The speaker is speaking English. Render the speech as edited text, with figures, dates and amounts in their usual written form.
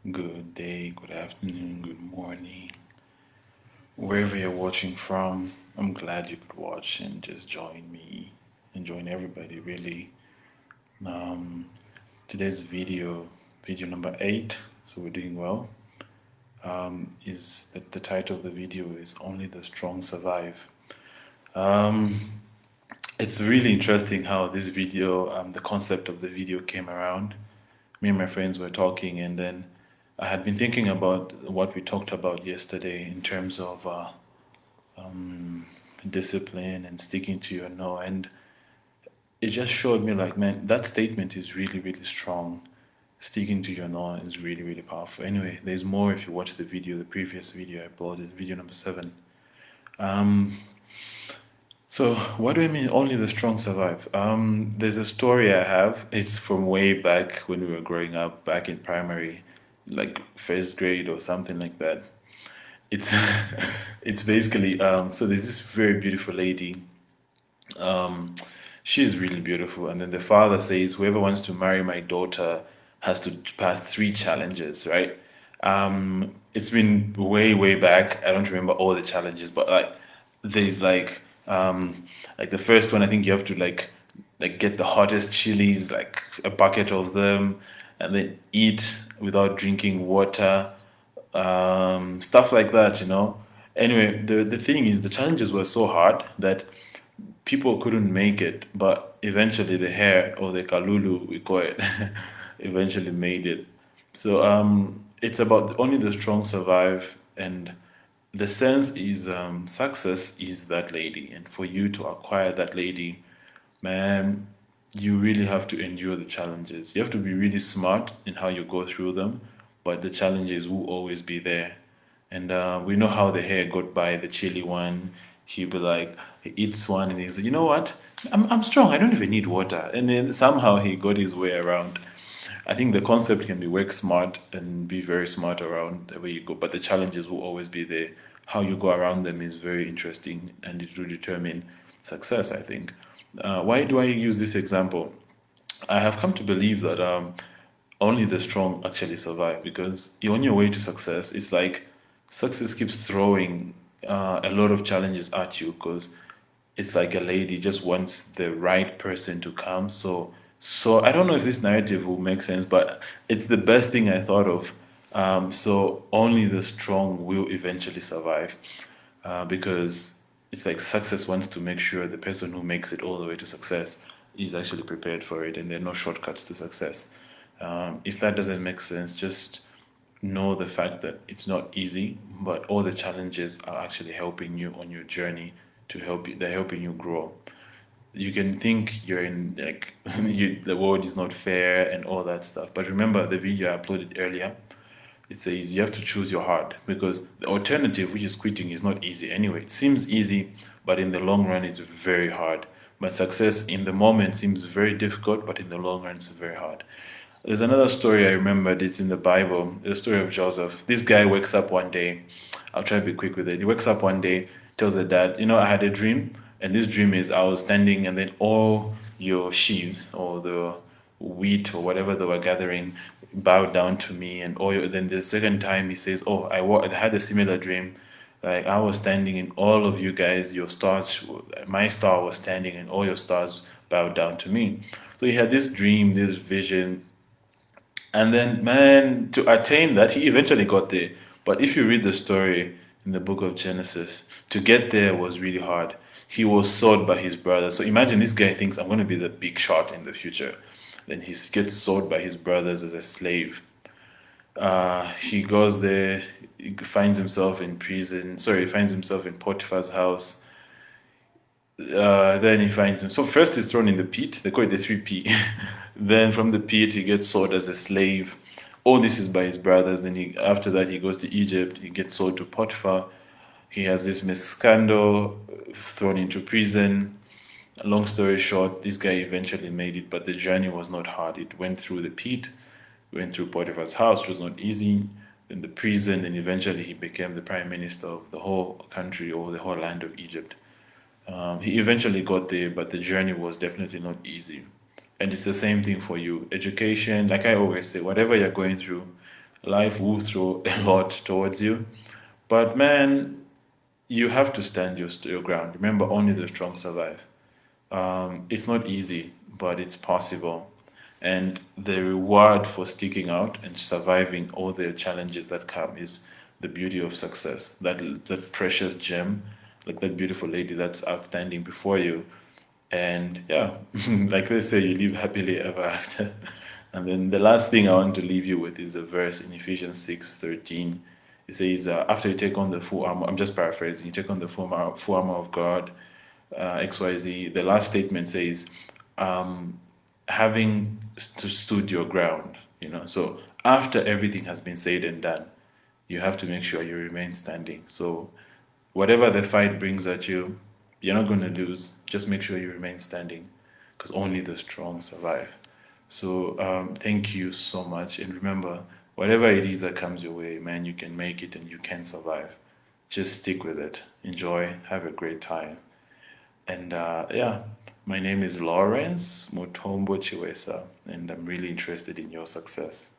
good day, good afternoon, good morning, wherever you're watching from. I'm glad you could watch and just join me and join everybody, really. Um, Today's video number 8, so we're doing well. Is that the title of the video is Only the Strong Survive. Um, it's really interesting how this video, the concept of the video came around. Me and my friends were talking, and then I had been thinking about what we talked about yesterday in terms of discipline and sticking to your no. And it just showed me, like, man, that statement is really, really strong. Sticking to your no is really, really powerful. Anyway, there's more if you watch the video, the previous video I uploaded, video number 7. So, what do I mean only the strong survive? There's a story I have. It's from way back when we were growing up, back in primary, like first grade or something like that. It's it's basically so there's this very beautiful lady. Um, she's really beautiful, and then the father says whoever wants to marry my daughter has to pass 3 challenges, right? It's been way, way back. I don't remember all the challenges, but there's like the first one. I think you have to like get the hottest chilies, like a bucket of them, and then eat without drinking water, stuff like that. Anyway, the thing is, the challenges were so hard that people couldn't make it, but eventually the hair, or the kalulu we call it, eventually made it. So it's about only the strong survive, and the sense is success is that lady, and for you to acquire that lady, man, you really have to endure the challenges. You have to be really smart in how you go through them, but the challenges will always be there. And we know how the hair got by the chili one. He'd be like, he eats one and he's like, you know what? I'm strong. I don't even need water. And then somehow he got his way around. I think the concept can be work smart and be very smart around the way you go, but the challenges will always be there. How you go around them is very interesting, and it will determine success, I think. Why do I use this example? I have come to believe that only the strong actually survive, because you're on your way to success. It's like success keeps throwing a lot of challenges at you, because it's like a lady just wants the right person to come. So I don't know if this narrative will make sense, but it's the best thing I thought of. So only the strong will eventually survive, because it's like success wants to make sure the person who makes it all the way to success is actually prepared for it, and there are no shortcuts to success. If that doesn't make sense, just know the fact that it's not easy, but all the challenges are actually helping you on your journey to help you. They're helping you grow. You can think you're in like the world is not fair and all that stuff, but remember the video I uploaded earlier. It says you have to choose your heart, because the alternative, which is quitting, is not easy anyway. It seems easy, but in the long run, it's very hard. But success in the moment seems very difficult, but in the long run, it's very hard. There's another story I remembered. It's in the Bible, the story of Joseph. This guy wakes up one day. I'll try to be quick with it. He wakes up one day, tells the dad, I had a dream, and this dream is I was standing, and then all your sheaves, or the wheat or whatever they were gathering, bowed down to me. And all then the second time he says, oh, I had a similar dream. Like I was standing, and all of you guys, your stars, my star was standing, and all your stars bowed down to me. So he had this dream, this vision, and then, man, to attain that, he eventually got there. But if you read the story in the book of Genesis, to get there was really hard. He was sold by his brother. So imagine this guy thinks, I'm going to be the big shot in the future. Then he gets sold by his brothers as a slave. He goes there, he finds himself in prison. Sorry, he finds himself in Potiphar's house. Then he finds him. So first he's thrown in the pit. They call it the 3P. Then from the pit he gets sold as a slave. All this is by his brothers. Then after that he goes to Egypt. He gets sold to Potiphar. He has this miscandal, thrown into prison. Long story short, this guy eventually made it, but the journey was not hard. It went through the pit, went through Potiphar's house, which was not easy, in the prison, and eventually he became the prime minister of the whole country, or the whole land of Egypt. He eventually got there, but the journey was definitely not easy. And it's the same thing for you. Education, like I always say, whatever you're going through, Life will throw a lot towards you, but man, you have to stand your ground. Remember, only the strong survive. It's not easy, but it's possible. And the reward for sticking out and surviving all the challenges that come is the beauty of success. That precious gem, like that beautiful lady that's outstanding before you. And yeah, like they say, you live happily ever after. And then the last thing I want to leave you with is a verse in Ephesians 6:13. It says, after you take on the full armor, I'm just paraphrasing, you take on the full armor of God, XYZ. The last statement says, having stood your ground, So after everything has been said and done, you have to make sure you remain standing. So whatever the fight brings at you, you're not going to lose. Just make sure you remain standing because only the strong survive. So thank you so much. And remember, whatever it is that comes your way, man, you can make it and you can survive. Just stick with it. Enjoy. Have a great time. And yeah, my name is Lawrence Mutombo Chiwesa, and I'm really interested in your success.